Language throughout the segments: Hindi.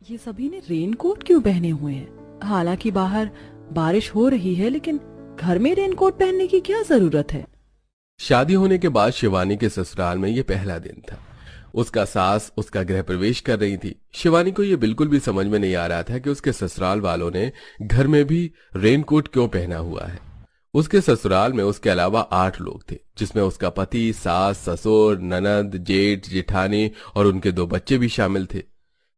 ये सभी ने रेनकोट क्यों पहने हुए हैं? हालांकि बाहर बारिश हो रही है, लेकिन घर में रेनकोट पहनने की क्या जरूरत है? शादी होने के बाद शिवानी के ससुराल में ये पहला दिन था। उसका सास उसका गृह प्रवेश कर रही थी। शिवानी को ये बिल्कुल भी समझ में नहीं आ रहा था कि उसके ससुराल वालों ने घर में भी रेनकोट क्यों पहना हुआ है। उसके ससुराल में उसके अलावा 8 लोग थे, जिसमें उसका पति, सास, ससुर, ननद, जेठ, जेठानी और उनके 2 बच्चे भी शामिल थे।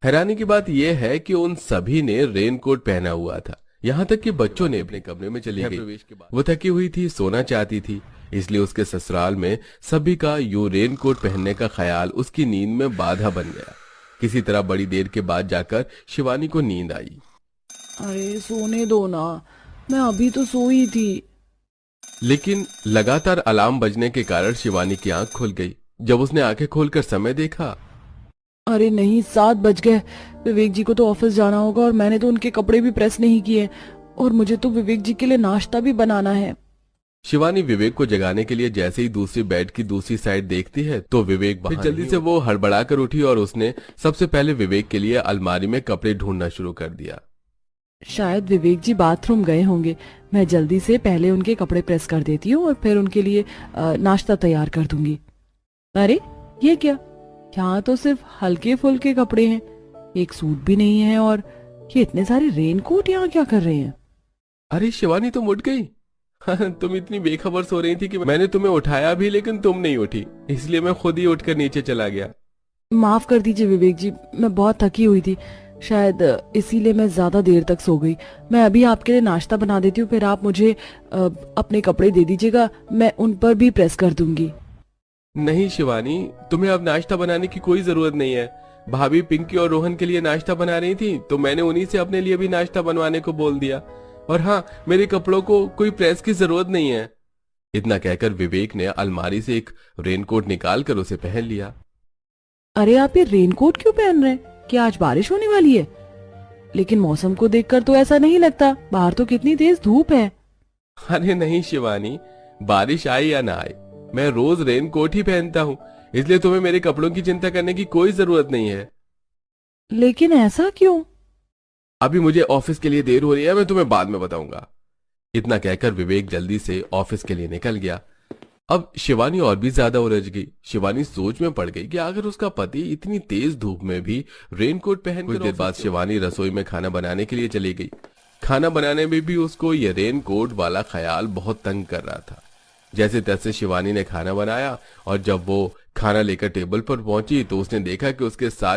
हैरानी की बात यह है कि उन सभी ने रेनकोट पहना हुआ था, यहाँ तक कि बच्चों ने अपने कमरे में चली गई। वो थकी हुई थी, सोना चाहती थी, इसलिए उसके ससुराल में सभी का यूं रेनकोट पहनने का ख्याल उसकी नींद में बाधा बन गया। किसी तरह बड़ी देर के बाद जाकर शिवानी को नींद आई। अरे सोने दो ना, मैं अभी तो सोई थी। लेकिन लगातार अलार्म बजने के कारण शिवानी की आंख खुल गई। जब उसने आंखें खोलकर समय देखा, अरे नहीं, 7 बज गए। विवेक जी को तो ऑफिस जाना होगा और मैंने तो उनके कपड़े भी प्रेस नहीं किए, और मुझे तो विवेक जी के लिए नाश्ता भी बनाना है। शिवानी विवेक को जगाने के लिए जैसे ही दूसरी बेड की दूसरी साइड देखती है तो विवेक फिर जल्दी से वो हड़बड़ाकर उठी और उसने सबसे पहले विवेक के लिए अलमारी में कपड़े ढूंढना शुरू कर दिया। शायद विवेक जी बाथरूम गए होंगे। मैं जल्दी से पहले उनके कपड़े प्रेस कर देती हूँ और फिर उनके लिए नाश्ता तैयार कर दूंगी। अरे ये क्या, यहाँ तो सिर्फ हल्के फुल्के कपड़े हैं, एक सूट भी नहीं है, और ये इतने सारे रेनकोट यहाँ क्या कर रहे हैं? अरे शिवानी, तुम उठ गई? तुम इतनी बेखबर सो रही थी कि मैंने तुम्हें उठाया भी, लेकिन तुम नहीं उठी, इसलिए मैं खुद ही उठकर नीचे चला गया। माफ कर दीजिए विवेक जी, मैं बहुत थकी हुई थी, शायद इसीलिए मैं ज्यादा देर तक सो गई। मैं अभी आपके लिए नाश्ता बना देती हूँ, फिर आप मुझे अपने कपड़े दे दीजिएगा, मैं उन पर भी प्रेस कर दूंगी। नहीं शिवानी, तुम्हें अब नाश्ता बनाने की कोई जरूरत नहीं है। भाभी पिंकी और रोहन के लिए नाश्ता बना रही थी तो मैंने उन्हीं से अपने लिए भी नाश्ता बनवाने को बोल दिया। और हाँ, मेरे कपड़ों को कोई प्रेस की जरूरत नहीं है। इतना कहकर विवेक ने अलमारी से एक रेनकोट निकाल कर उसे पहन लिया। अरे आप ये रेनकोट क्यों पहन रहे हैं? क्या आज बारिश होने वाली है? लेकिन मौसम को देखकर तो ऐसा नहीं लगता, बाहर तो कितनी तेज धूप है। अरे नहीं शिवानी, बारिश आए या ना आए, मैं रोज रेनकोट ही पहनता हूँ, इसलिए तुम्हें मेरे कपड़ों की चिंता करने की कोई जरूरत नहीं है। लेकिन ऐसा क्यों? अभी मुझे ऑफिस के लिए देर हो रही है, मैं तुम्हें बाद में बताऊंगा। इतना कहकर विवेक जल्दी से ऑफिस के लिए निकल गया। अब शिवानी और भी ज्यादा उलझ गई। शिवानी सोच में पड़ गई कि अगर उसका पति इतनी तेज धूप में भी रेनकोट पहन, कुछ देर बाद शिवानी रसोई में खाना बनाने के लिए चली गई। खाना बनाने में भी उसको ये रेनकोट वाला ख्याल बहुत तंग कर रहा था। जैसे तैसे शिवानी ने खाना बनाया और जब वो खाना लेकर टेबल पर पहुंची तो उसने देखा कि उसके सारे